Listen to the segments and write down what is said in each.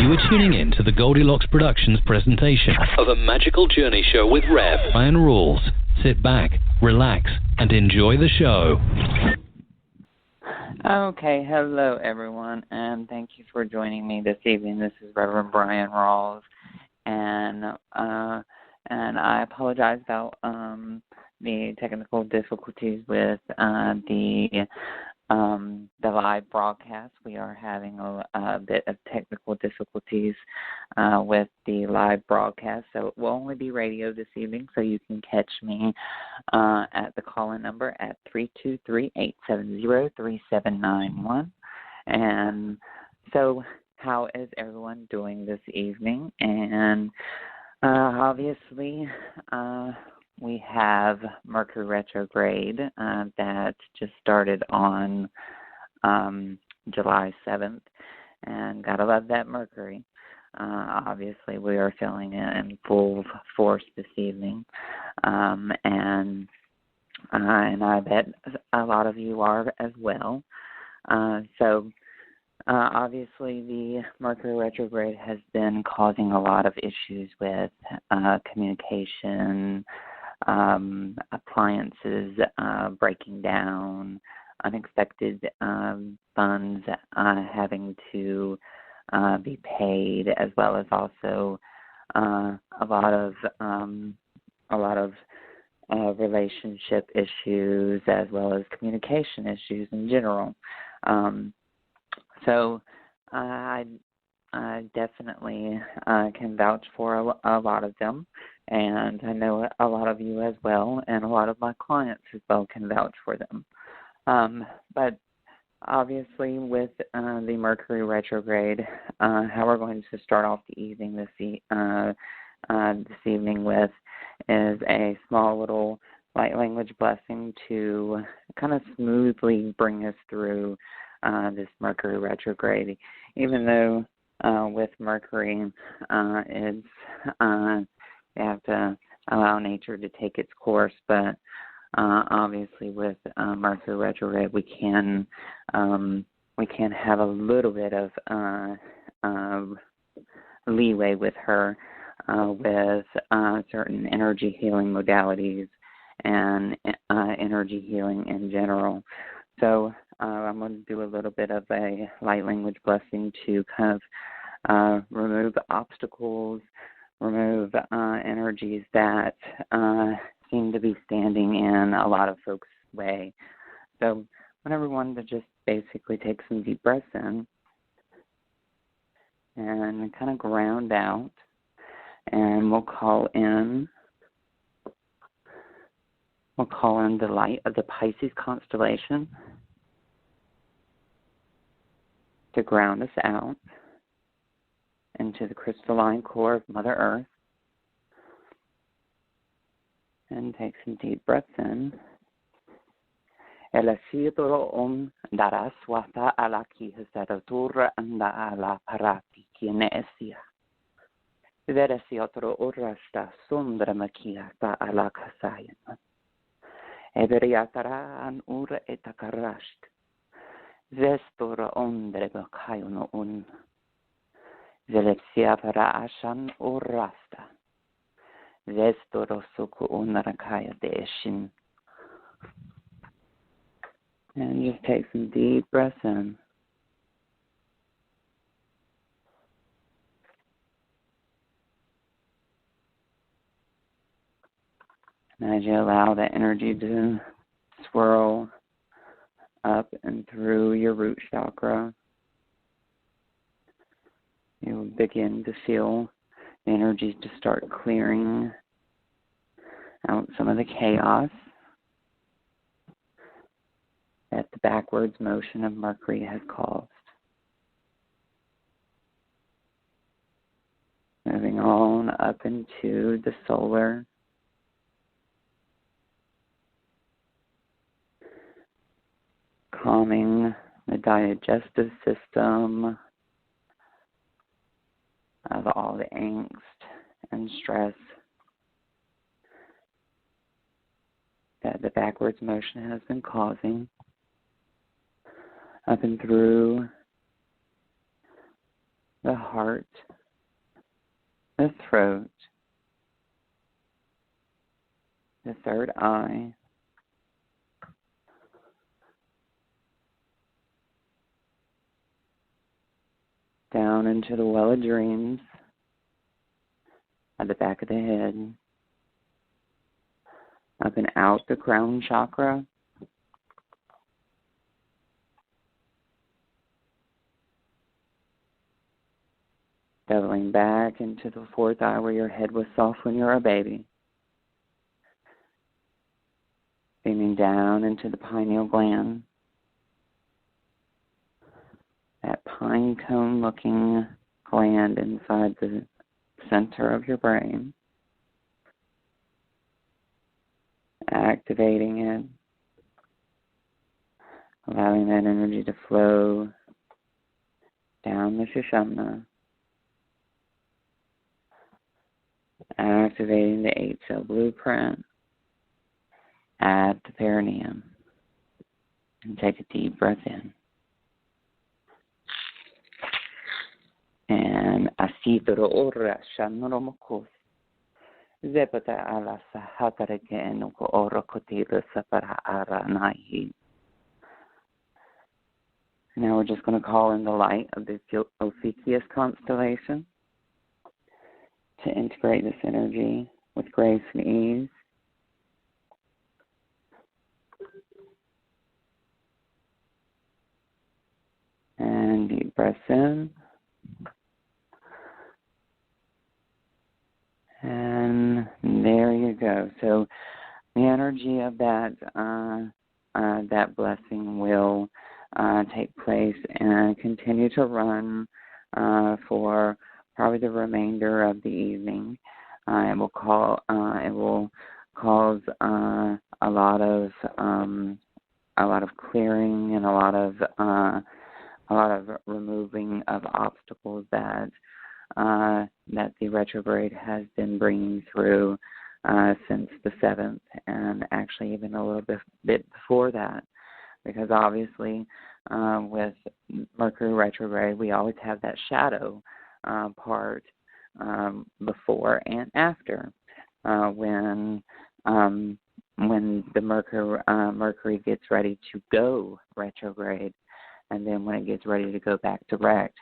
You are tuning in to the Goldilocks Productions presentation of A Magical Journey Show with Rev. Bryan Rawls. Sit back, relax, and enjoy the show. Okay, hello everyone, and thank you for joining me this evening. This is Reverend Bryan Rawls, and I apologize about the technical difficulties with the live broadcast. We are having a bit of technical difficulties with the live broadcast, so it will only be radio this evening, so you can catch me at the call-in number at 323-870-3791. And so how is everyone doing this evening? And obviously, we have Mercury retrograde that just started on July 7th, and gotta love that Mercury. Obviously, we are feeling it in full force this evening, and I bet a lot of you are as well. Obviously, the Mercury retrograde has been causing a lot of issues with communication, appliances breaking down, unexpected funds having to be paid, as well as also a lot of relationship issues, as well as communication issues in general. So I definitely can vouch for a lot of them, and I know a lot of you as well, and a lot of my clients as well can vouch for them. But obviously with the Mercury retrograde, how we're going to start off the evening this evening with is a small little light language blessing to kind of smoothly bring us through this Mercury retrograde. Even though with Mercury, it's you have to allow nature to take its course, but obviously with Mercury retrograde, we can have a little bit of leeway with her with certain energy healing modalities and energy healing in general. So I'm going to do a little bit of a light language blessing to kind of remove obstacles, remove energies that seem to be standing in a lot of folks' way. So I want everyone to just basically take some deep breaths in and kind of ground out, and we'll call in the light of the Pisces constellation to ground us out into the crystalline core of Mother Earth. And take some deep breaths in. Elasidoro daraswata alaki hasaratura anda ala parati kinesia. Veresiotro urasta sundra makiata ala kasayan. Eberiatara an ura etakarasht. Zestora ondre bakayuno un. Zelepsia para ashan urasta. Zestoro suku unarakaya deshin. And just take some deep breaths in. And as you allow that energy to swirl up and through your root chakra, you'll begin to feel the energies to start clearing out some of the chaos that the backwards motion of Mercury has caused. Moving on up into the solar, calming the digestive system of all the angst and stress that the backwards motion has been causing, up and through the the heart, the throat, the third eye, down into the well of dreams at the back of the head, up and out the crown chakra, doubling back into the fourth eye where your head was soft when you were a baby, beaming down into the pineal gland, that pine cone looking gland inside the center of your brain, activating it, allowing that energy to flow down the Sushumna, activating the 8-cell blueprint at the perineum. And take a deep breath in. And asitoro ora shanoromokus. Zepata ala sahatareke enuko ora kotira sapara ara nahi. Now we're just going to call in the light of the Ophiuchus constellation to integrate this energy with grace and ease. And deep breaths in. And there you go. So the energy of that that blessing will take place and continue to run for probably the remainder of the evening. It will cause a lot of clearing and a lot of removing of obstacles that the retrograde has been bringing through since the 7th, and actually even a little bit before that, because obviously with Mercury retrograde, we always have that shadow part before and after when the Mercury gets ready to go retrograde, and then when it gets ready to go back direct.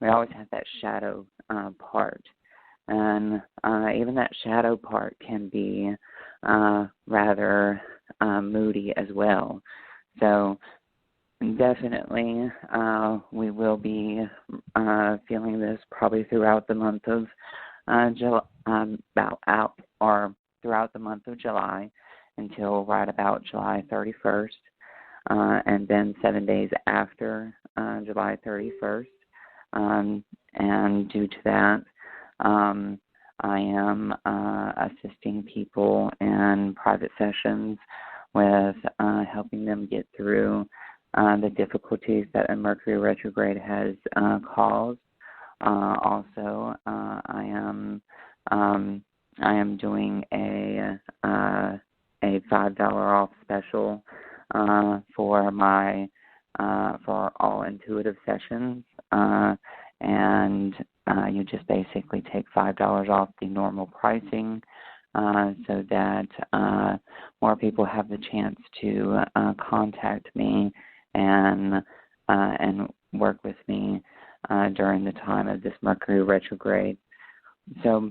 We always have that shadow part. And even that shadow part can be rather moody as well. So definitely we will be feeling this probably throughout the month of throughout the month of July until right about July 31st, and then 7 days after July 31st. And due to that, I am assisting people in private sessions with helping them get through the difficulties that a Mercury retrograde has caused. Also, I am doing a $5 off special for all intuitive sessions, and you just basically take $5 off the normal pricing, so that more people have the chance to contact me and work with me during the time of this Mercury retrograde. So,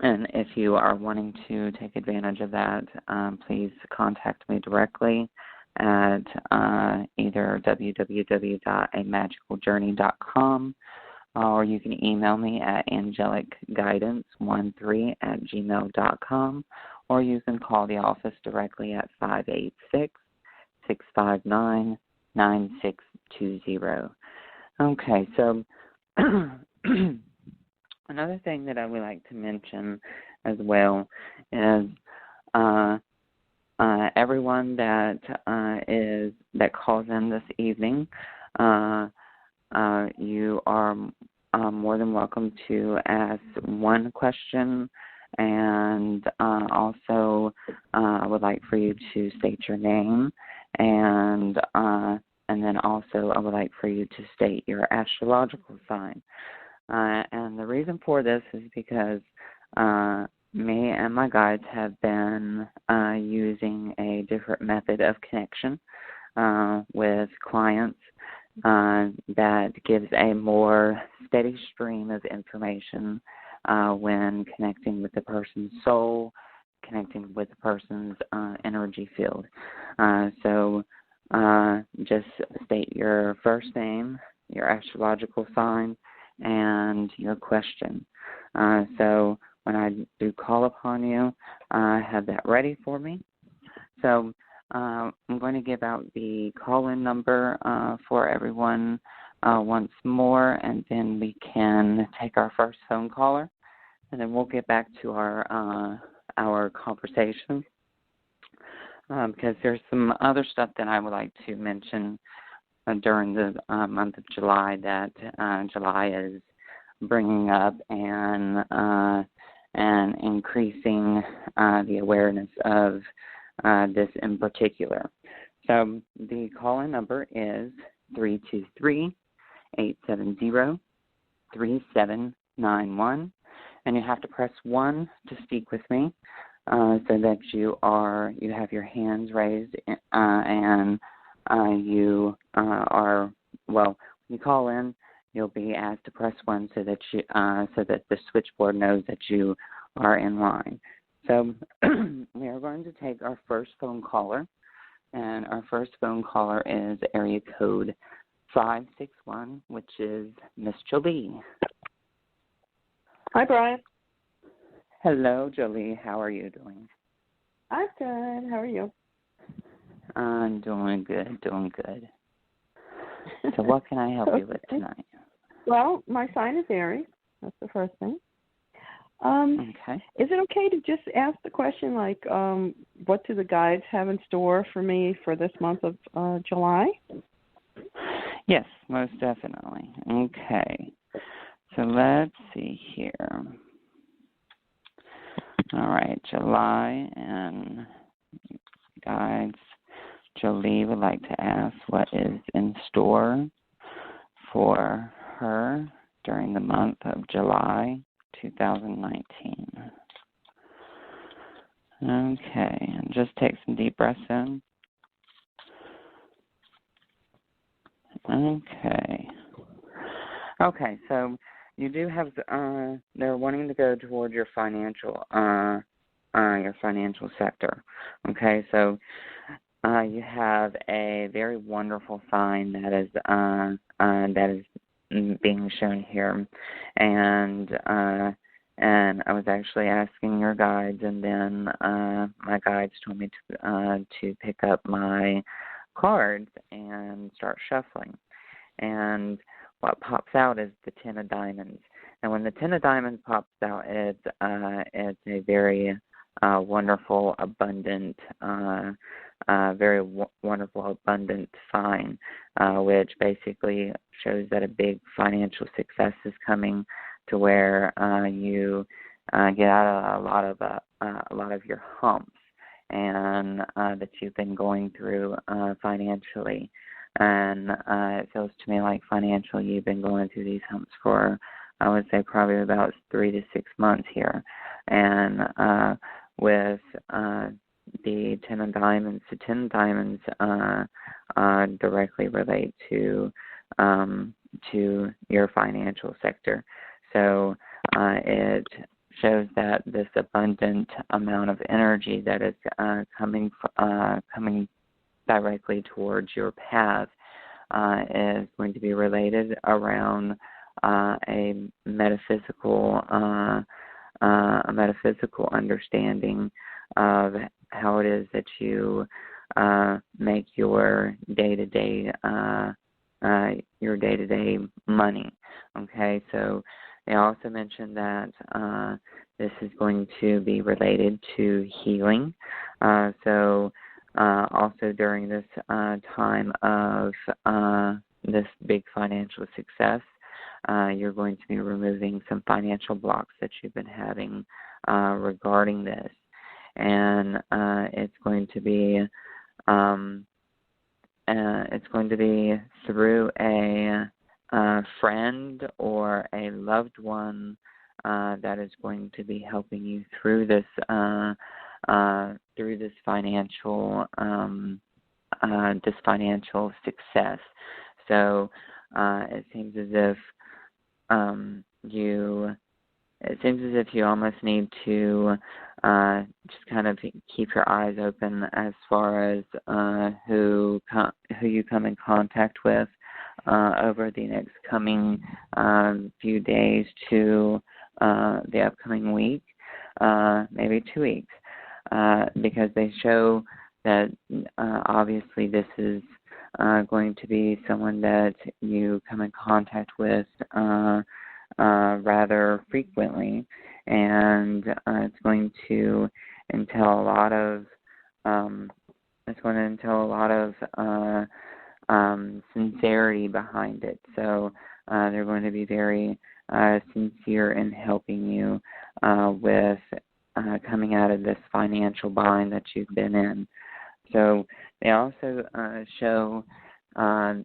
and if you are wanting to take advantage of that, please contact me directly at either www.amagicaljourney.com, or you can email me at angelicguidance13@gmail.com, or you can call the office directly at 586-659-9620. Okay, so another thing that I would like to mention as well is everyone that calls in this evening, you are more than welcome to ask one question, and also I would like for you to state your name, and then also I would like for you to state your astrological sign. And the reason for this is because me and my guides have been using a different method of connection with clients that gives a more steady stream of information when connecting with the person's soul, connecting with the person's energy field. So just state your first name, your astrological sign, and your question. So when I do call upon you, have that ready for me. So I'm going to give out the call-in number for everyone once more, and then we can take our first phone caller, and then we'll get back to our conversation. Because there's some other stuff that I would like to mention during the month of July that July is bringing up and increasing the awareness of this in particular. So the call-in number is 323-870-3791, and you have to press 1 to speak with me so that you have your hands raised and you are, well, when you call in, you'll be asked to press 1 so that the switchboard knows that you are in line. So we are going to take our first phone caller, and our first phone caller is area code 561, which is Miss Jolie. Hi, Bryan. Hello, Jolie. How are you doing? I'm good. How are you? I'm doing good. So what can I help you with tonight? Well, my sign is Aries. That's the first thing. Okay. Is it okay to just ask the question, like, what do the guides have in store for me for this month of July? Yes, most definitely. Okay. So let's see here. All right, July and guides. Jolie would like to ask what is in store for her during the month of July 2019. Okay, and just take some deep breaths in. Okay, so you do have, they're wanting to go toward your financial sector. Okay, so you have a very wonderful sign that is being shown here, and I was actually asking your guides, and then my guides told me to pick up my cards and start shuffling. And what pops out is the 10 of diamonds. And when the 10 of diamonds pops out, it's a very wonderful, abundant, wonderful, abundant sign, which basically shows that a big financial success is coming, to where you get out of a lot of your humps and that you've been going through financially. And it feels to me like financially you've been going through these humps for, I would say, probably about 3 to 6 months here. And with the 10 of diamonds, the 10 of diamonds directly relate to your financial sector. So it shows that this abundant amount of energy that is coming directly towards your path is going to be related around a metaphysical understanding of how it is that you make your day-to-day money. Okay, so they also mentioned that this is going to be related to healing. So also during this time of this big financial success, you're going to be removing some financial blocks that you've been having regarding this, and it's going to be through a friend or a loved one that is going to be helping you through this financial success. So it seems as if you almost need to just kind of keep your eyes open as far as who you come in contact with over the next coming few days to the upcoming week, maybe 2 weeks, because they show that obviously this is going to be someone that you come in contact with rather frequently, and it's going to entail a lot of sincerity behind it. So they're going to be very sincere in helping you with coming out of this financial bind that you've been in. So they also show an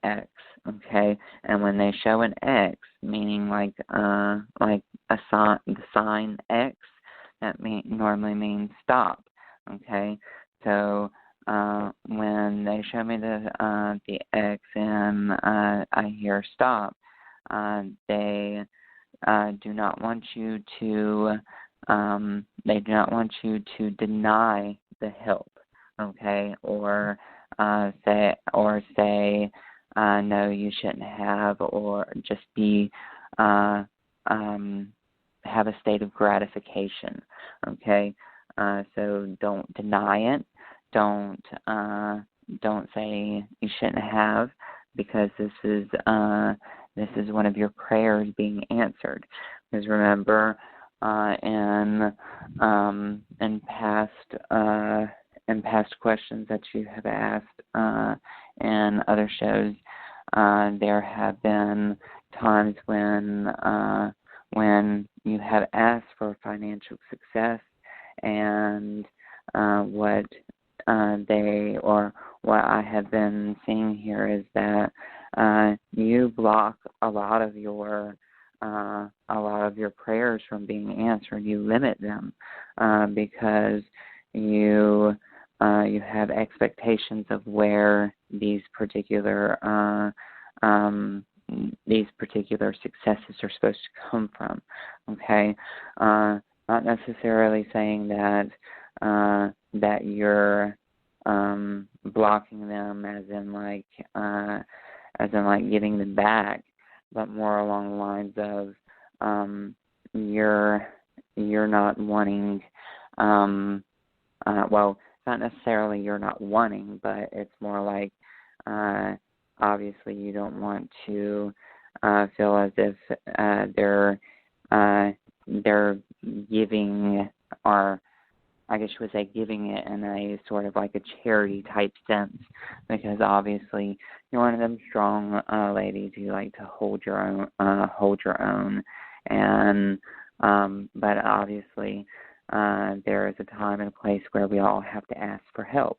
X, okay? And when they show an X, meaning like a sign, the sign X, that normally means stop, okay? So when they show me the X and I hear stop, they do not want you to deny the help, okay, or say no, you shouldn't have, or just be have a state of gratification, okay. So don't deny it. Don't say you shouldn't have, because this is one of your prayers being answered. Because remember, in past questions that you have asked in other shows, there have been times when you have asked for financial success, and what I have been seeing here is that you block a lot of your prayers from being answered. You limit them because you have expectations of where these particular successes are supposed to come from. Okay, not necessarily saying that you're blocking them as in like giving them back, but more along the lines of you're not wanting. Well, not necessarily you're not wanting, but it's more like obviously you don't want to feel as if they're giving, or I guess you would say giving it in a sort of like a charity type sense, because obviously you're one of them strong ladies who like to hold your own, and but obviously there is a time and a place where we all have to ask for help,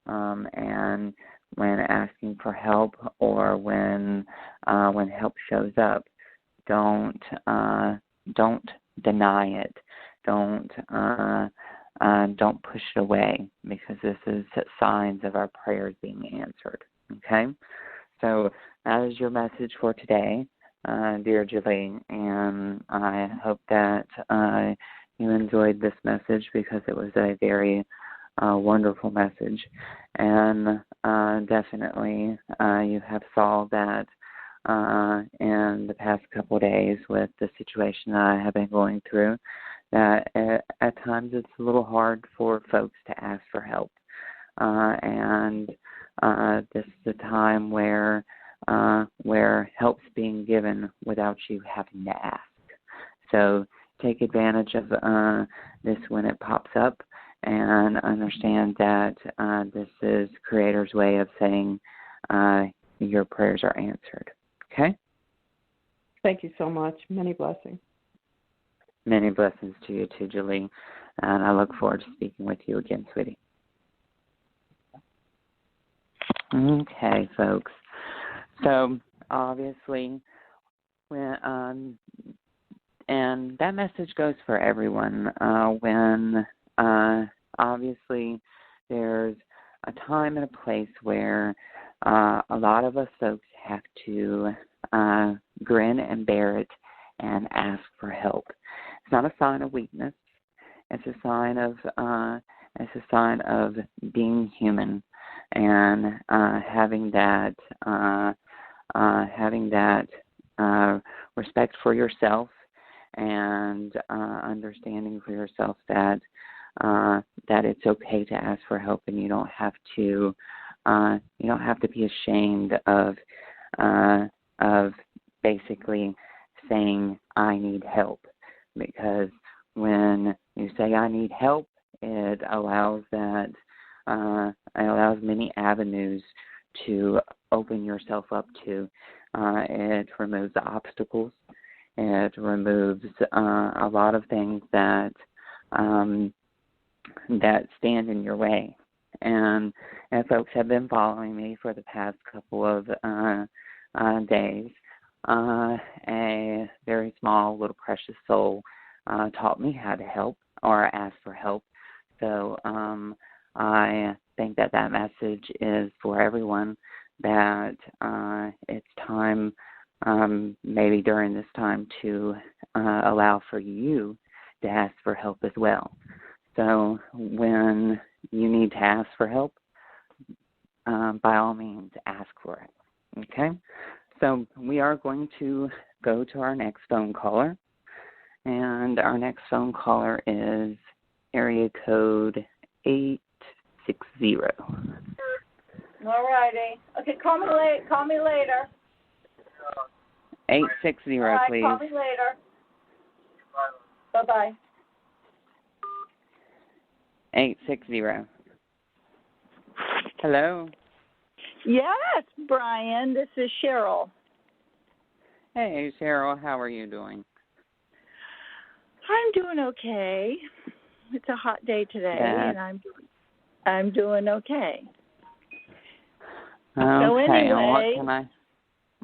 and when asking for help, or when help shows up, don't deny it. Don't push it away, because this is signs of our prayers being answered. Okay? So that is your message for today, dear Julie, and I hope that you enjoyed this message, because it was a very wonderful message, and definitely you have solved that in the past couple of days with the situation that I have been going through, that at times it's a little hard for folks to ask for help. And this is a time where help's being given without you having to ask. So take advantage of this when it pops up, and understand that this is Creator's way of saying your prayers are answered. Okay? Thank you so much. Many blessings. Many blessings to you too, Julie. And I look forward to speaking with you again, sweetie. Okay, folks. So obviously, when and that message goes for everyone. When obviously there's a time and a place where a lot of us folks have to grin and bear it and ask for help. It's not a sign of weakness. It's a sign of being human and having that respect for yourself and understanding for yourself that it's okay to ask for help, and you don't have to be ashamed of basically saying I need help, because when you say I need help, it allows many avenues to open yourself up to. It removes the obstacles. It removes a lot of things that stand in your way. And folks have been following me for the past couple of days. A very small little precious soul taught me how to help or ask for help. So I think that message is for everyone, that it's time, maybe during this time, to allow for you to ask for help as well. So when you need to ask for help, by all means, ask for it. Okay? So we are going to go to our next phone caller. And our next phone caller is area code 860. All righty. Okay, call me later. 860, all right, please. Call me later. Bye-bye. 860. Hello. Yes, Bryan. This is Cheryl. Hey, Cheryl. How are you doing? I'm doing okay. It's a hot day today, and I'm doing okay. Okay. So anyway,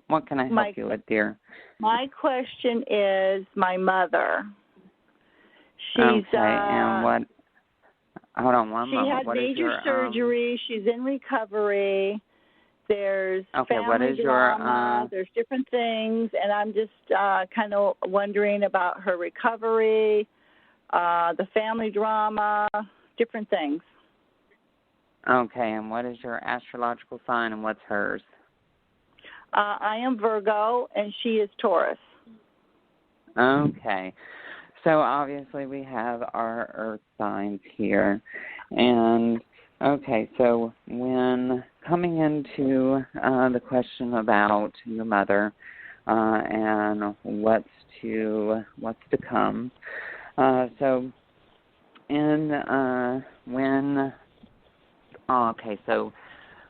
what can I help you with, dear? My question is my mother. She's okay, and what? Hold on one moment. She had major surgery. She's in recovery. There's family drama. There's different things, and I'm just kind of wondering about her recovery, the family drama, different things. Okay, and what is your astrological sign, and what's hers? I am Virgo, and she is Taurus. Okay. So obviously we have our earth signs here. And, okay, so when coming into the question about your mother and what's to come, so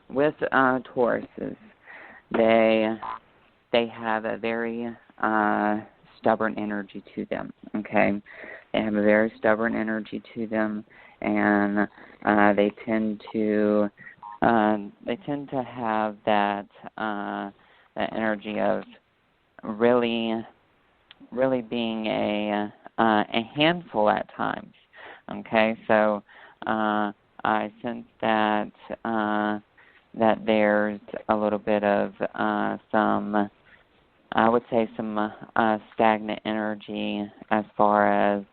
with Tauruses, they have a very stubborn energy to them, okay? They have a very stubborn energy to them, and they tend to have that energy of really being a handful at times, okay? So I sense that there's a little bit of some stagnant energy as far as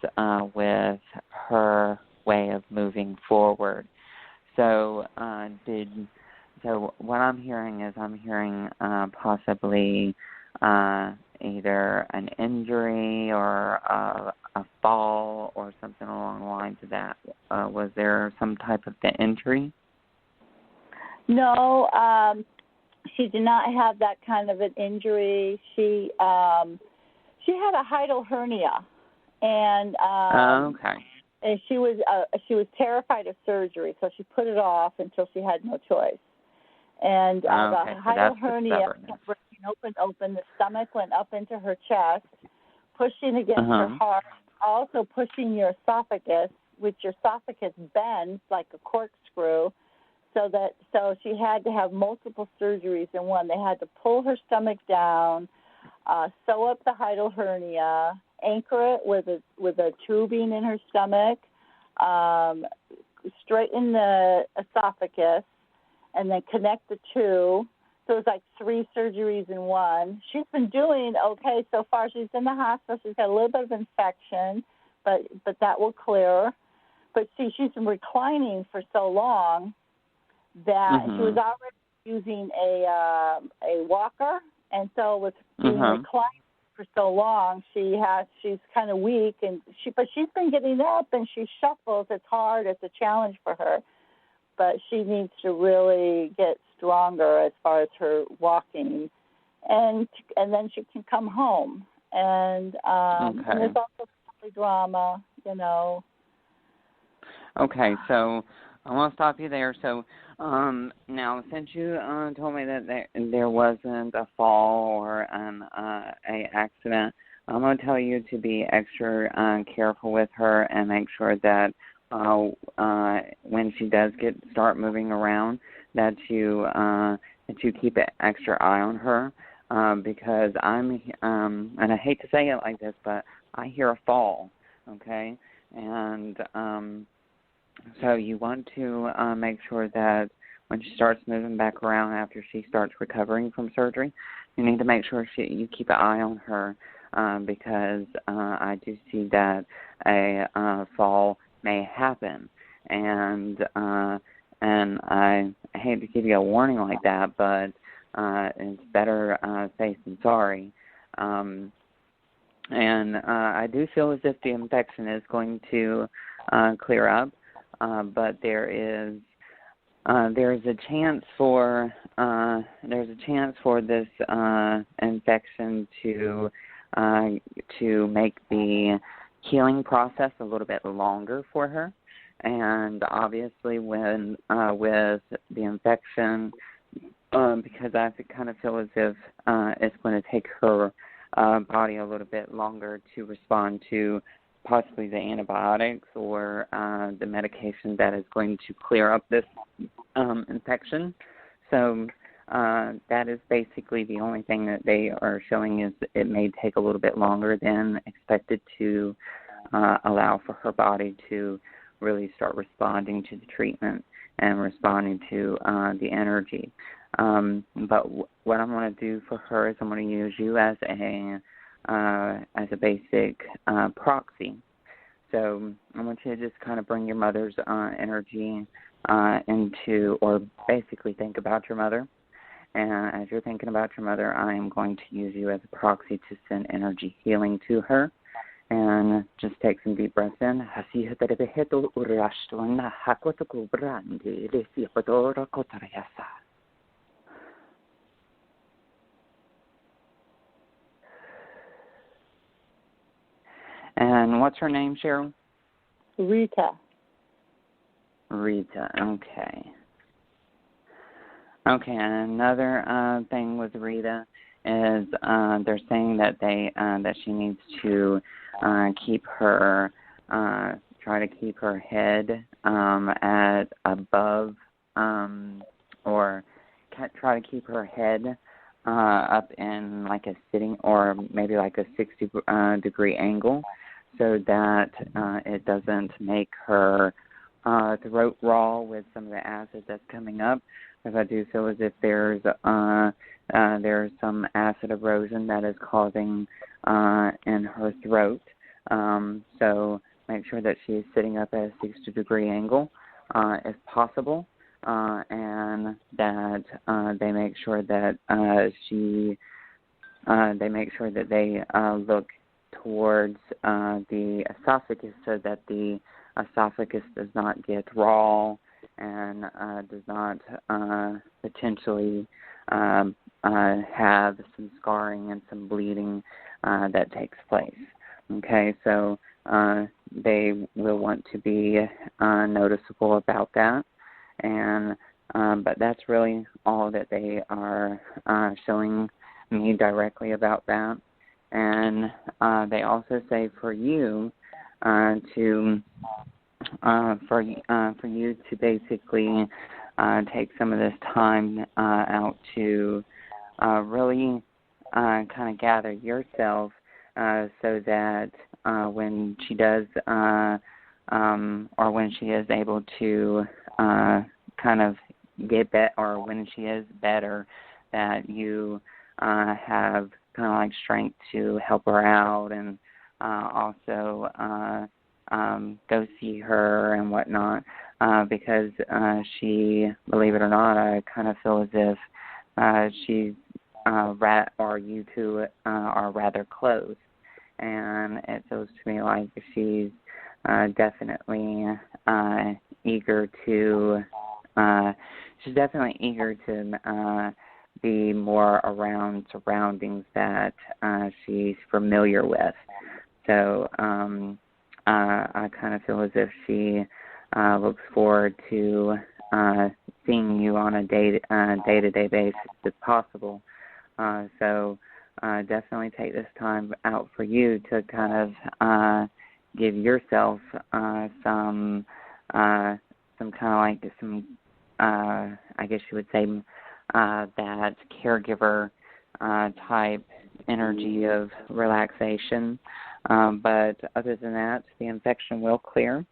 with her way of moving forward. So what I'm hearing is possibly either an injury or a fall or something along the lines of that. Was there some type of injury? No, she did not have that kind of an injury. She had a hiatal hernia, and and she was terrified of surgery, so she put it off until she had no choice. And the hiatal hernia kept breaking open. The stomach went up into her chest, pushing against her heart, also pushing your esophagus, which your esophagus bends like a corkscrew. so she had to have multiple surgeries in one. They had to pull her stomach down, sew up the hiatal hernia, anchor it with a tubing in her stomach, straighten the esophagus, and then connect the two. So it was like 3 surgeries in one. She's been doing okay so far. She's in the hospital. She's got a little bit of infection, but that will clear. But see, she's been reclining for so long that she was already using a walker, and so with being reclining for so long, she's kind of weak, but she's been getting up and she shuffles. It's hard. It's a challenge for her, but she needs to really get stronger as far as her walking, and then she can come home. And and there's also family drama, Okay, so I want to stop you there. So now, since you told me that there wasn't a fall or a accident, I'm going to tell you to be extra careful with her and make sure that when she does start moving around, that you keep an extra eye on her, because and I hate to say it like this, but I hear a fall, okay, and so you want to make sure that when she starts moving back around after she starts recovering from surgery, you need to make sure you keep an eye on her, because I do see that a fall may happen, and I hate to give you a warning like that, but it's better safe than sorry. And I do feel as if the infection is going to clear up, but there is a chance for this infection to make the healing process a little bit longer for her. And obviously, when with the infection, because I kind of feel as if it's going to take her body a little bit longer to respond to possibly the antibiotics or the medication that is going to clear up this infection. So that is basically the only thing that they are showing, is it may take a little bit longer than expected to allow for her body to really start responding to the treatment and responding to the energy. But what I'm going to do for her is I'm going to use you as a basic proxy. So I want you to just kind of bring your mother's energy into, or basically think about your mother. And as you're thinking about your mother, I am going to use you as a proxy to send energy healing to her. And just take some deep breaths in. And what's her name, Cheryl? Rita. Rita, okay. Okay, and another thing with Rita is they're saying that that she needs to keep her, try to keep her head at above, or try to keep her head up in like a sitting, or maybe like a 60-degree angle, so that it doesn't make her throat raw with some of the acid that's coming up. Because I do feel as if there's some acid erosion that is causing in her throat. So make sure that she's sitting up at a 60-degree angle, if possible, and that they make sure that they look towards the esophagus, so that the esophagus does not get raw and does not potentially have some scarring and some bleeding that takes place. Okay, so they will want to be noticeable about that, and but that's really all that they are showing me directly about that. And they also say for you for you to basically take some of this time out to really kind of gather yourself so that when she does or when she is able to kind of get better, or when she is better, that you have kind of like strength to help her out and also go see her and whatnot, because she, believe it or not, I kind of feel as if she's or you two are rather close, and it feels to me like she's definitely eager to be more around surroundings that she's familiar with. So I kind of feel as if she looks forward to seeing you on a day-to-day basis if possible. So definitely take this time out for you to kind of give yourself some kind of like I guess you would say that caregiver type energy of relaxation. But other than that, the infection will clear.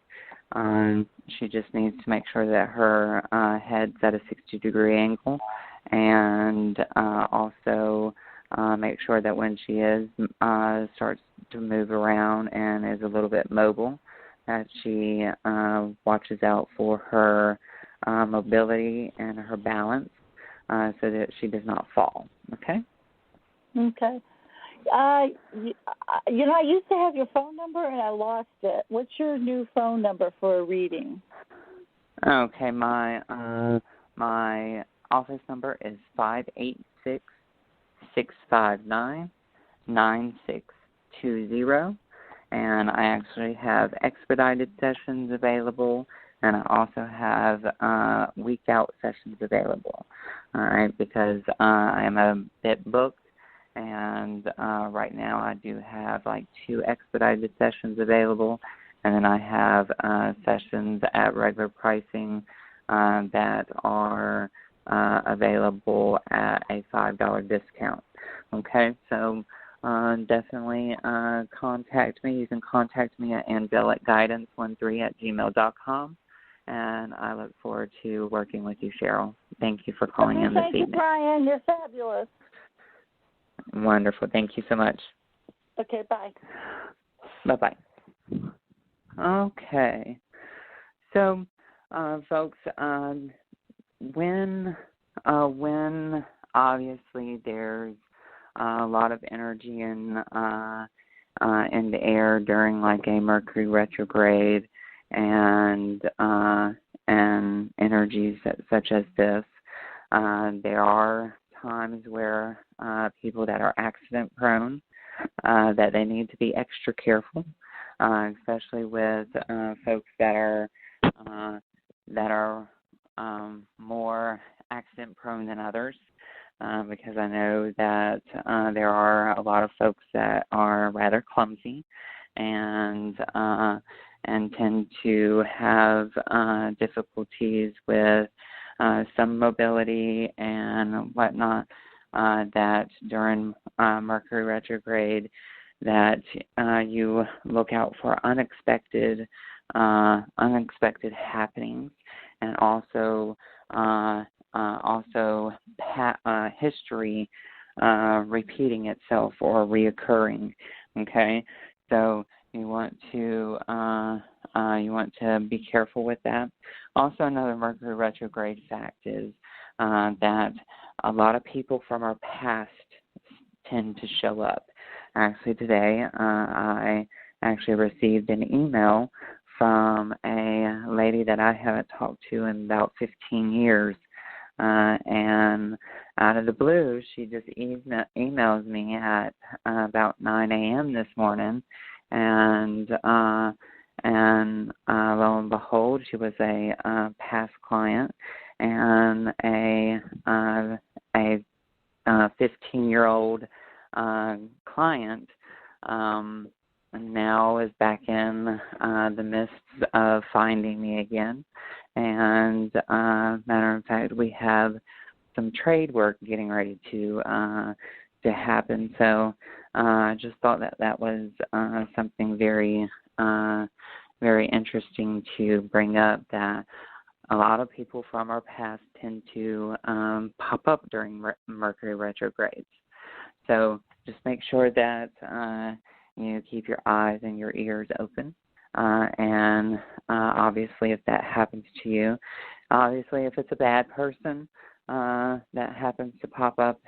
She just needs to make sure that her head's at a 60-degree angle, and also make sure that when she is starts to move around and is a little bit mobile, that she watches out for her mobility and her balance so that she does not fall. Okay? Okay. You know, I used to have your phone number and I lost it. What's your new phone number for a reading? Okay, my office number is 586-659-9620, and I actually have expedited sessions available, and I also have week-out sessions available, all right, because I am a bit booked, and right now I do have like 2 expedited sessions available, and then I have sessions at regular pricing that are available at a $5 discount. Okay, so definitely contact me. You can contact me at angelicguidance13@gmail.com, and I look forward to working with you, Cheryl. Thank you for calling in this evening. Thank you, Bryan. You're fabulous. Wonderful. Thank you so much. Okay, bye. Bye-bye. Okay. So, folks, when obviously there's a lot of energy in the air during like a Mercury retrograde and energies such as this, there are times where people that are accident prone, that they need to be extra careful, especially with folks that are more accident prone than others, because I know that there are a lot of folks that are rather clumsy and tend to have difficulties with some mobility and whatnot, that during Mercury retrograde that you look out for unexpected happenings, and also history repeating itself or reoccurring. Okay, so you want to be careful with that. Also, another Mercury retrograde fact is that a lot of people from our past tend to show up. Actually, today I actually received an email from a lady that I haven't talked to in about 15 years, and out of the blue, she just emails me at about 9 a.m. this morning, and lo and behold, she was a past client and a 15-year-old client now is back in the midst of finding me again, And matter of fact, we have some trade work getting ready to happen. So I just thought that was something very, very interesting to bring up, that a lot of people from our past tend to pop up during Mercury retrogrades. So just make sure that you keep your eyes and your ears open. And obviously, if that happens to you, obviously, if it's a bad person that happens to pop up,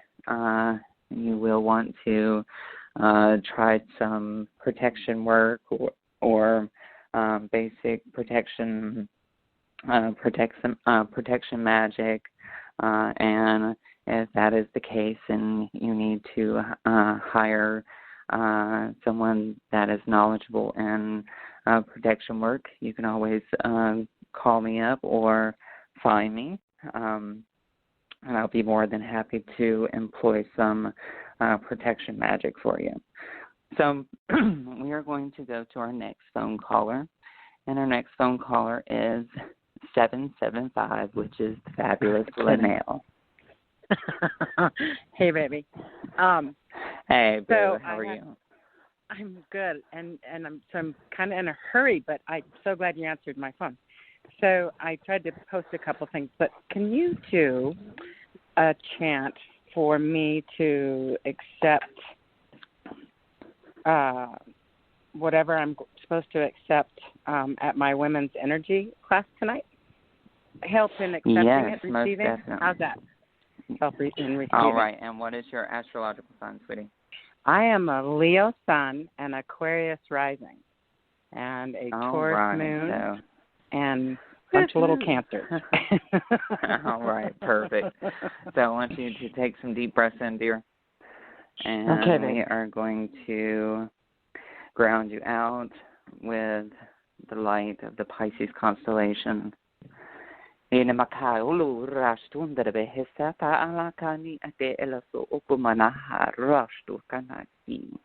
you will want to try some protection work or basic protection magic. And if that is the case, and you need to hire someone that is knowledgeable in protection work, you can always call me up or find me, and I'll be more than happy to employ some protection magic for you. So we are going to go to our next phone caller, and our next phone caller is 775, which is the fabulous Linnell. Hey, baby. Hey, Boo, so how are you? I'm good, and I'm kind of in a hurry, but I'm so glad you answered my phone. So I tried to post a couple things, but can you do a chant for me to accept whatever I'm supposed to accept at my women's energy class tonight? Help in accepting yes, it, most receiving? definitely. How's that? Help in receiving. All right, and what is your astrological sign, sweetie? I am a Leo sun and Aquarius rising, and a Taurus moon, and a bunch of little Cancers. All right, perfect. So I want you to take some deep breaths in, dear. And we are going to ground you out with the light of the Pisces constellation. Ina makaulu rastunda behesa ta alakani ate elaso okumana rastu kanaki.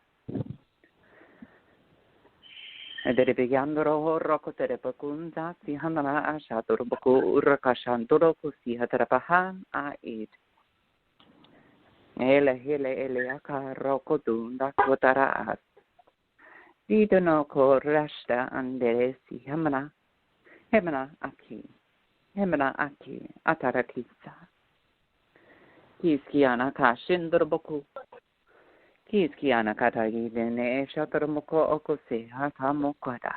Adere begandro rokotere bakunza si hanana ashadur baku urakashandoro kusi hatarapahan aid. Ele aka rokodunda kotara as. Didono ko rasta andere si hamana aki. Hemana aki atarakisa. Kiskiana kashindroboku. Kiskiana katagilene shatarmoko okose hatamokada.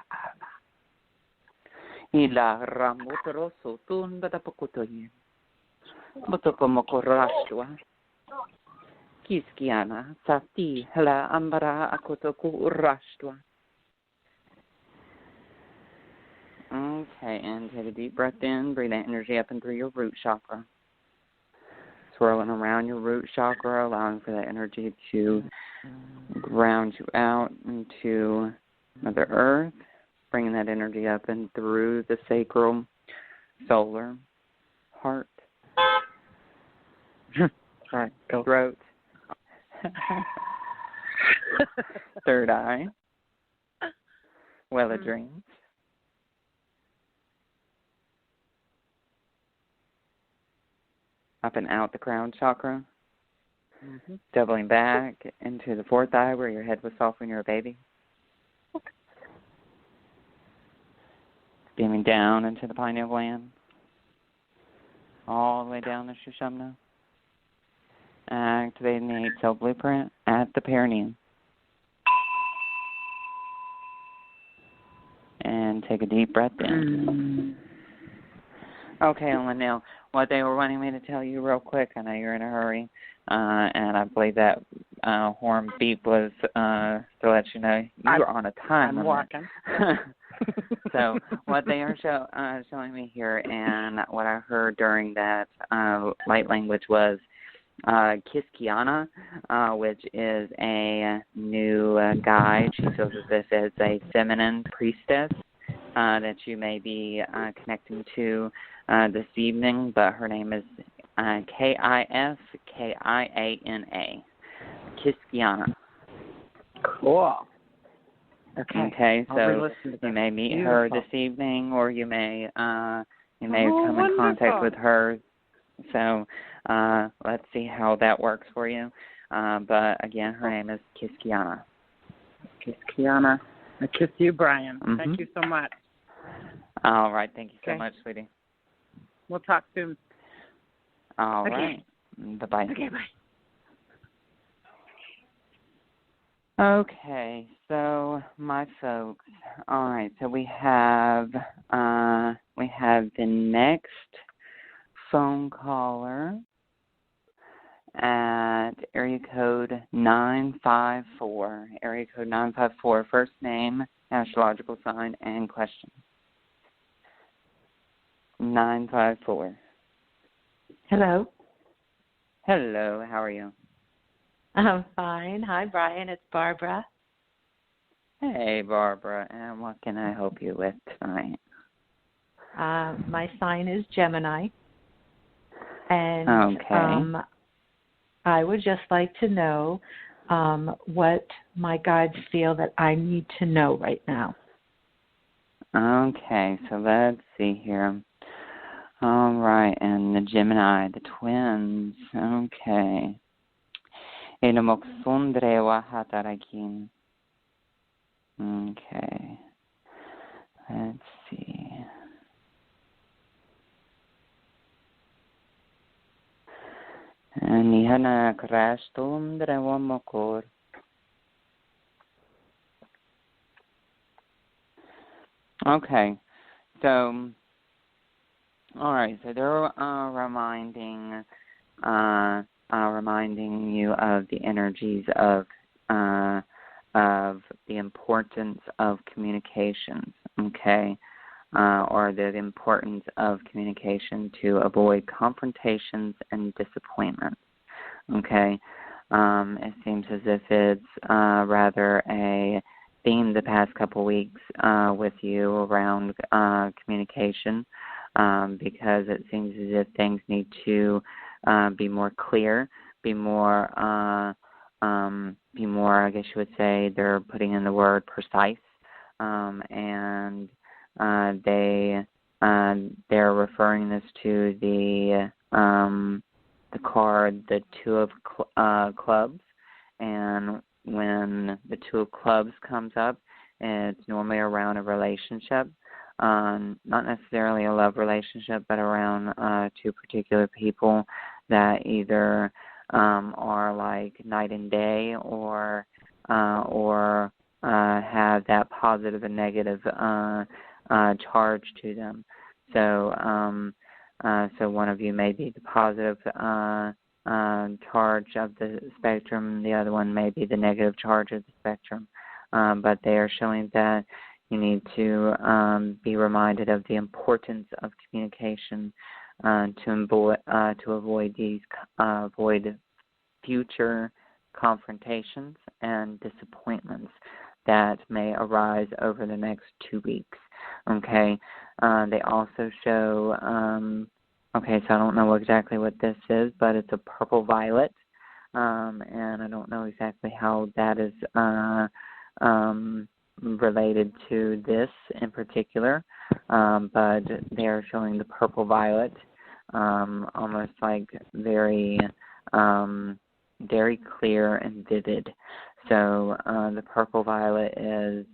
Ila ramutro sotun batapokutoyin. Motokomoko rashtua. Kiskiana sati hela ambara akotoku rashtua. Okay, and take a deep breath in. Breathe that energy up and through your root chakra. Swirling around your root chakra, allowing for that energy to ground you out into Mother Earth. Bringing that energy up and through the sacral, solar, heart, throat, third eye, well of dreams. Up and out the crown chakra, doubling back into the fourth eye where your head was soft when you were a baby. Beaming down into the pineal gland, all the way down to Sushumna. Activating the 8 cell blueprint at the perineum. And take a deep breath in. Okay, Linnell, what they were wanting me to tell you real quick, I know you're in a hurry, and I believe that horn beep was to let you know you're on a time limit. Walking. So what they are showing me here, and what I heard during that light language was Kiskiana, which is a new guide. She feels as if it's a feminine priestess that you may be connecting to this evening, but her name is Kiskiana. Kiskiana. Cool. Okay, so you may meet her this evening, or you may You may have come in contact with her. So let's see how that works for you. But, again, her name is Kiskiana. Kiskiana. I kiss you, Bryan. Mm-hmm. Thank you so much. All right. Thank you so much, sweetie. We'll talk soon. All right. Bye-bye. Okay, bye. Okay, so my folks, all right, so we have the next phone caller at area code 954. Area code 954, first name, astrological sign, and question. 954. Hello. Hello, how are you? I'm fine. Hi, Bryan. It's Barbara. Hey, Barbara. And what can I help you with tonight? My sign is Gemini. And okay. I would just like to know what my guides feel that I need to know right now. Okay, so let's see here. All right, and the Gemini, the twins. Okay. Okay. Let's see. Nihana krashtum drewamokor. Okay. So, all right. So they're reminding you of the energies of the importance of communications. Okay. Or the importance of communication to avoid confrontations and disappointments. Okay. It seems as if it's rather a theme the past couple weeks with you around communication, because it seems as if things need to be more clear, be more, I guess you would say, they're putting in the word precise, and they're referring this to the card, the Two of Clubs, and when the Two of Clubs comes up, it's normally around a relationship, not necessarily a love relationship, but around two particular people that either are like night and day, or have that positive and negative charge to them. So so one of you may be the positive charge of the spectrum, the other one may be the negative charge of the spectrum. But they are showing that you need to be reminded of the importance of communication to avoid future confrontations and disappointments that may arise over the next 2 weeks. Okay. They also show, okay, so I don't know exactly what this is, but it's a purple violet, and I don't know exactly how that is related to this in particular, but they're showing the purple violet, almost like very clear and vivid. So the purple violet is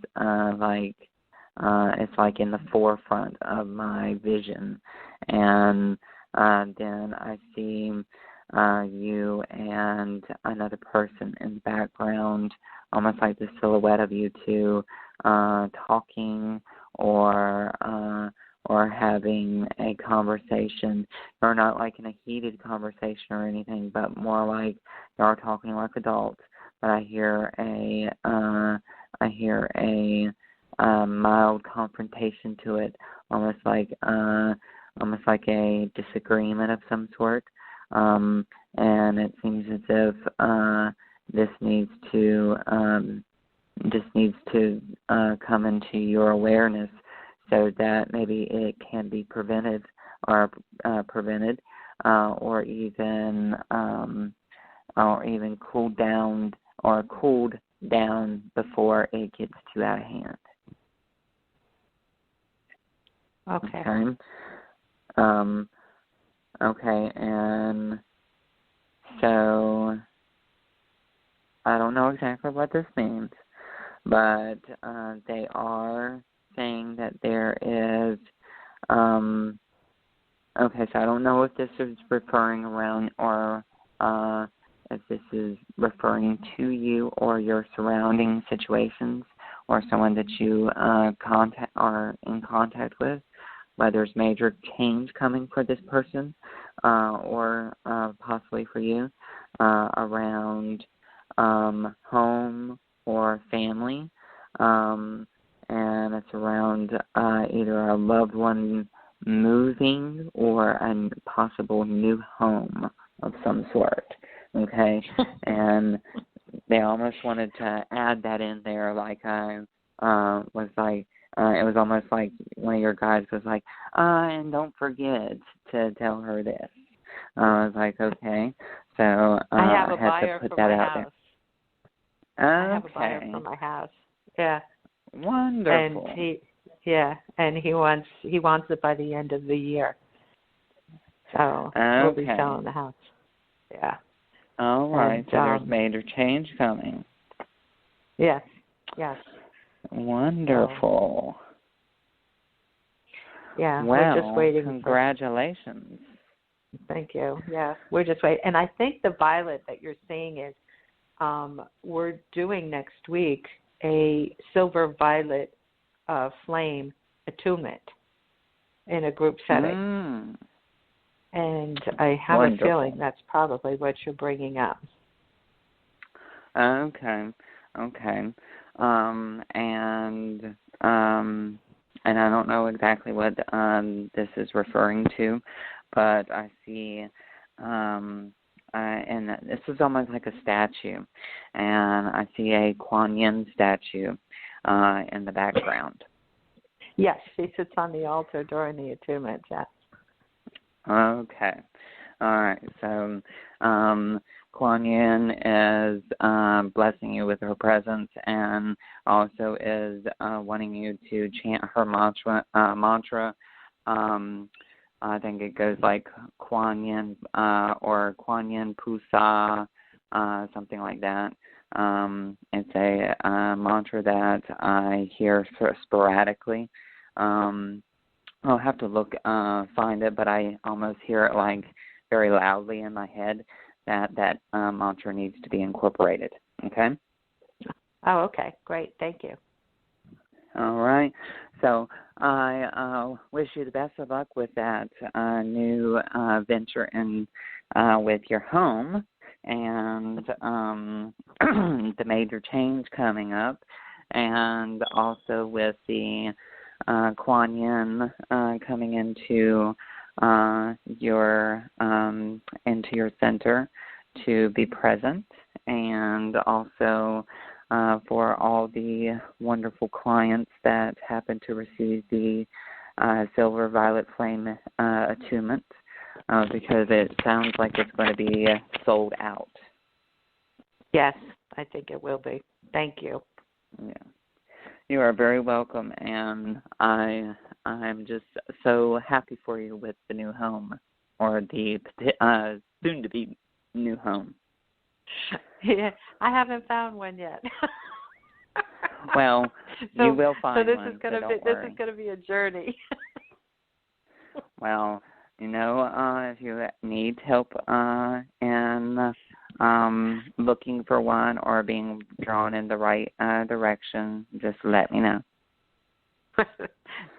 it's like in the forefront of my vision, and then I see you and another person in the background, almost like the silhouette of you two talking or having a conversation, or not like in a heated conversation or anything, but more like you are talking like adults. But I hear a mild confrontation to it, almost like a disagreement of some sort, and it seems as if this needs to come into your awareness, so that maybe it can be prevented, or even cooled down before it gets too out of hand. Okay. Okay, and so I don't know exactly what this means, but they are saying that there is, okay, so I don't know if this is referring around or if this is referring to you or your surrounding situations or someone that you are in contact with, whether there's major change coming for this person or possibly for you around home or family, and it's around either a loved one moving or a possible new home of some sort, okay? And they almost wanted to add that in there, like I was like, it was almost like one of your guys was like, and don't forget to tell her this. I was like, okay. So I have a had buyer to put for that my out house. there. Okay. I have a buyer for my house. Yeah. Wonderful. And he wants it by the end of the year. So we'll be selling the house. Yeah. All right. And, so there's major change coming. Yes. Wonderful. Yeah. Well, we're just waiting. Congratulations. Thank you. Yeah, we're just waiting. And I think the violet that you're seeing is we're doing next week a silver violet flame attunement in a group setting. And I have a feeling that's probably what you're bringing up. Okay. And I don't know exactly what this is referring to, but I see, and this is almost like a statue, and I see a Kuan Yin statue in the background. Yes, she sits on the altar during the attunement, yes. Okay. All right. So Kuan Yin is blessing you with her presence and also is wanting you to chant her mantra. I think it goes like Kuan Yin or Kuan Yin Pusa, something like that. It's a mantra that I hear sporadically. I'll have to look, find it, but I almost hear it like very loudly in my head that mantra needs to be incorporated. Okay? Oh, okay. Great. Thank you. All right. So I wish you the best of luck with that new venture in with your home and the major change coming up, and also with the Kuan Yin coming into your center to be present, and also for all the wonderful clients that happen to receive the silver violet flame attunement, because it sounds like it's going to be sold out. Yes, I think it will be. Thank you. Yeah. You are very welcome, and I'm just so happy for you with the new home, or the soon-to-be new home. Yeah, I haven't found one yet. Well, you will find one. So this is going to be a journey. Well, if you need help in looking for one or being drawn in the right direction, just let me know.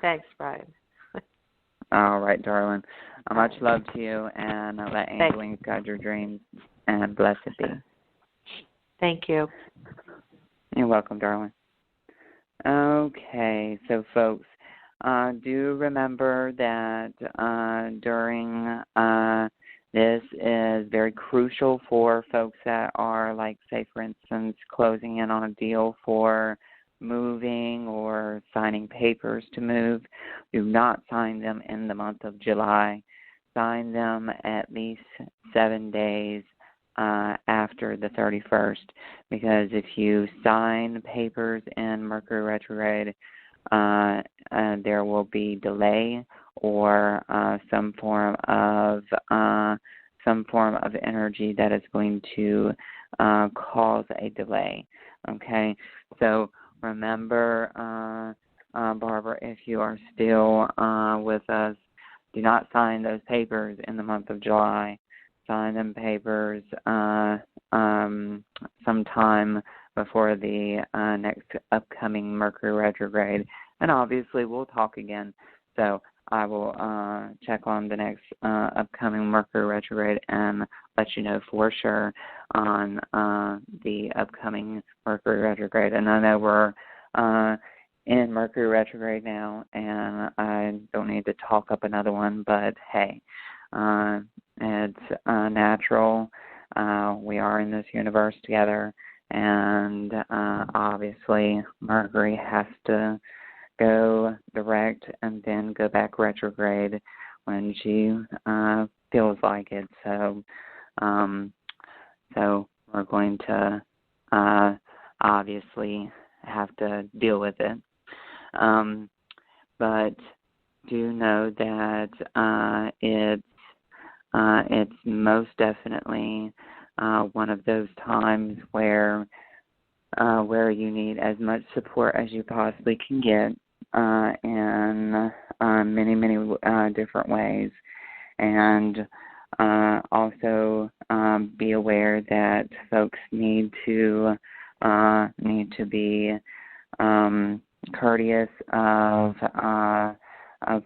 Thanks, Bryan. All right, darling. Much love to you, and let Angelic guide your dreams, and blessed be. Thank you. You're welcome, darling. Okay, so folks, do remember that during this is very crucial for folks that are, like, say, for instance, closing in on a deal for moving or signing papers to move. Do not sign them in the month of July. Sign them at least 7 days after the 31st, because if you sign papers in Mercury retrograde, there will be delay or some form of energy that is going to cause a delay. Okay, so remember, Barbara, if you are still with us, do not sign those papers in the month of July. Sign them papers sometime before the next upcoming Mercury retrograde. And obviously we'll talk again. So I will check on the next upcoming Mercury retrograde and let you know for sure on the upcoming Mercury retrograde. And I know we're in Mercury retrograde now, and I don't need to talk up another one, but hey, it's natural. We are in this universe together, and obviously Mercury has to go direct and then go back retrograde when she feels like it. So we're going to obviously have to deal with it. But do know that it's most definitely one of those times where you need as much support as you possibly can get in many, many different ways. And also be aware that folks need to be courteous of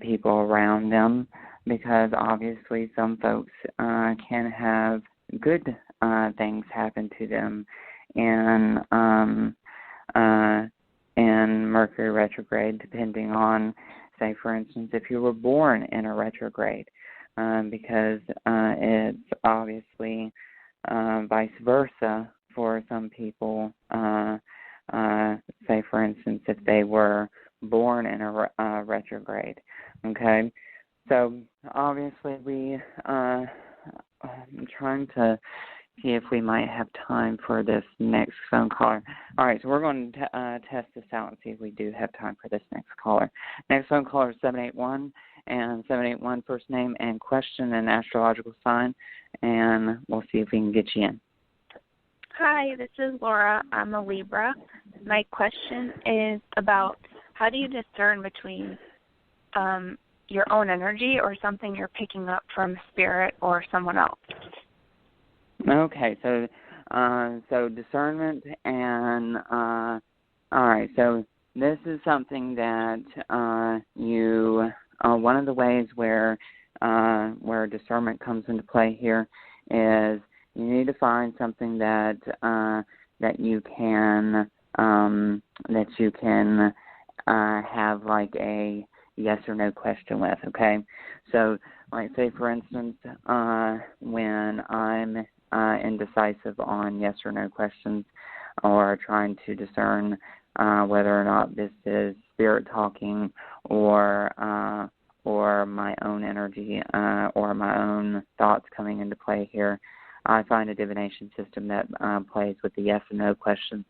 people around them, because obviously some folks can have good things happen to them in Mercury retrograde, depending on, say, for instance, if you were born in a retrograde, because it's obviously vice versa for some people. Say, for instance, if they were born in a retrograde. Okay, so obviously I'm trying to see if we might have time for this next phone caller. All right, so we're going to test this out and see if we do have time for this next caller. Next phone caller is 781, and 781 first name and question and astrological sign, and we'll see if we can get you in. Hi, this is Laura. I'm a Libra. My question is about how do you discern between your own energy or something you're picking up from spirit or someone else? Okay, so discernment and all right. So this is something that you one of the ways where discernment comes into play here is you need to find something that you can have like a yes or no question with. Okay, so like say for instance, when I'm indecisive on yes or no questions, or trying to discern whether or not this is spirit talking or my own energy or my own thoughts coming into play here, I find a divination system that plays with the yes and no questions.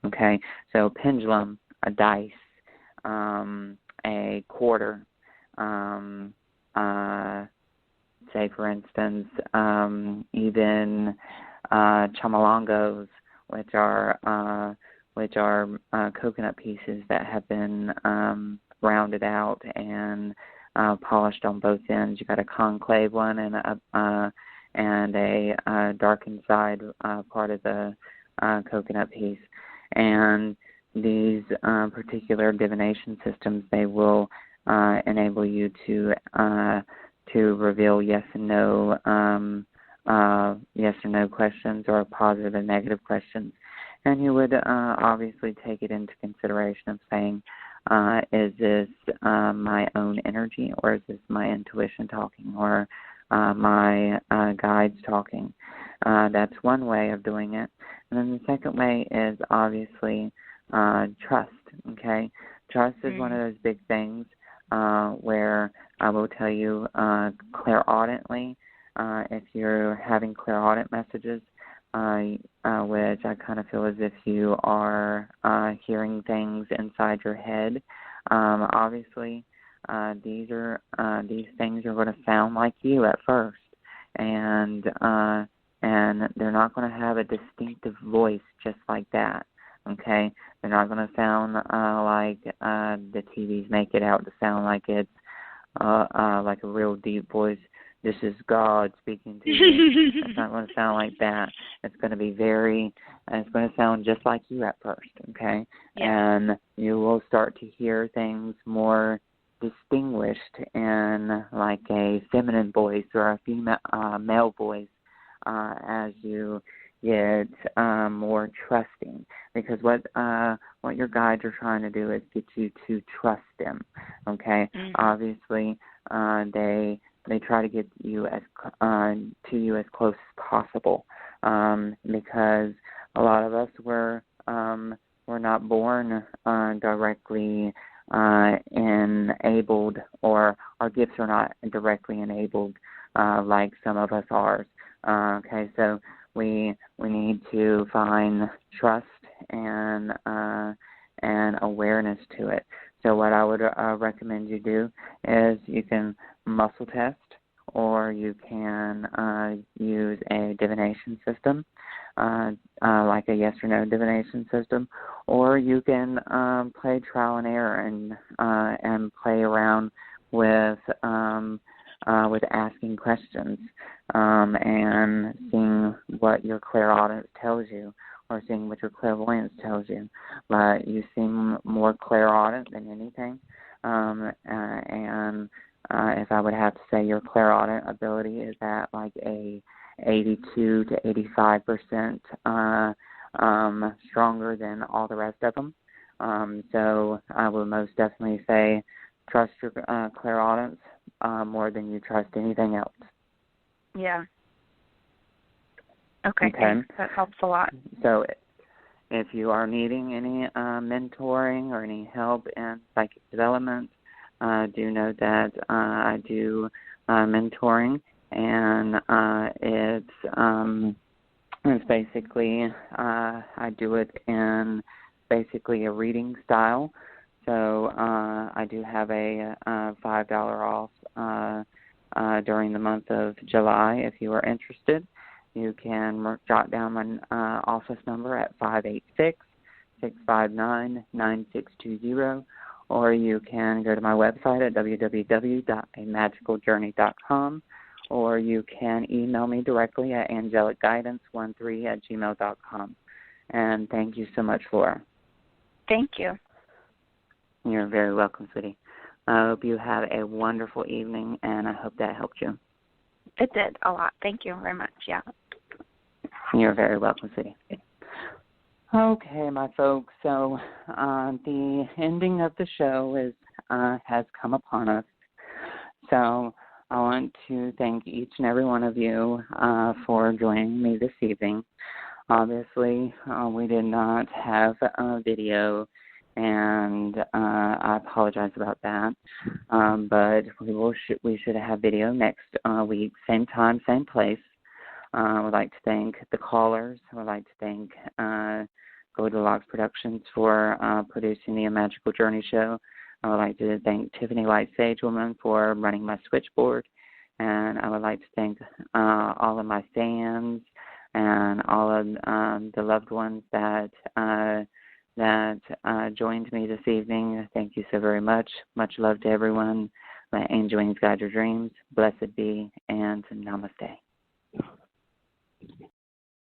Okay, so pendulum, a dice, a quarter, say for instance, even chamalongos, which are coconut pieces that have been rounded out and polished on both ends. You got a concave one and a dark inside part of the coconut piece. And these particular divination systems, they will enable you to reveal yes and no questions, or positive and negative questions. And you would obviously take it into consideration of saying, is this my own energy, or is this my intuition talking, or my guides talking? That's one way of doing it. And then the second way is obviously trust. Okay, trust is one of those big things where I will tell you clairaudently, if you're having clairaudient messages, which I kind of feel as if you are hearing things inside your head. Obviously, these things are going to sound like you at first, and they're not going to have a distinctive voice just like that. Okay, they're not going to sound like the TVs make it out to sound like it's like a real deep voice. This is God speaking to you. It's not going to sound like that. It's going to be it's going to sound just like you at first, okay? Yeah. And you will start to hear things more distinguished in like a feminine voice or a male voice as you get more trusting. Because what your guides are trying to do is get you to trust them, okay? Mm-hmm. Obviously, they try to get you to you as close as possible, because a lot of us were not born directly enabled, or our gifts are not directly enabled like some of us are. Okay, so we need to find trust and awareness to it. So what I would recommend you do is you can muscle test, or you can use a divination system, like a yes or no divination system, or you can play trial and error and play around with asking questions and seeing what your clairaudience tells you, or seeing what your clairvoyance tells you. But you seem more clairaudient than anything, and if I would have to say, your clairaudient ability is at like a 82 to 85% stronger than all the rest of them. So I would most definitely say trust your clairaudience more than you trust anything else. Yeah. Okay. Thanks. That helps a lot. So if you are needing any mentoring or any help in psychic development, do know that I do mentoring, and it's basically I do it in basically a reading style. So I do have a $5 off during the month of July. If you are interested, you can jot down my office number at 586-659-9620, or you can go to my website at www.amagicaljourney.com, or you can email me directly at angelicguidance13@gmail.com. And thank you so much, Laura. Thank you. You're very welcome, sweetie. I hope you have a wonderful evening, and I hope that helped you. It did a lot. Thank you very much. Yeah. You're very welcome, sweetie. Okay, my folks. So the ending of the show has come upon us. So I want to thank each and every one of you for joining me this evening. Obviously, we did not have a video, and I apologize about that. But we should have video next week, same time, same place. I would like to thank the callers. I would like to thank Goldilocks Productions for producing the Magical Journey show. I would like to thank Tiffany White Sagewoman for running my switchboard. And I would like to thank all of my fans and all of the loved ones that joined me this evening. Thank you so very much. Much love to everyone. May angel wings guide your dreams. Blessed be, and namaste.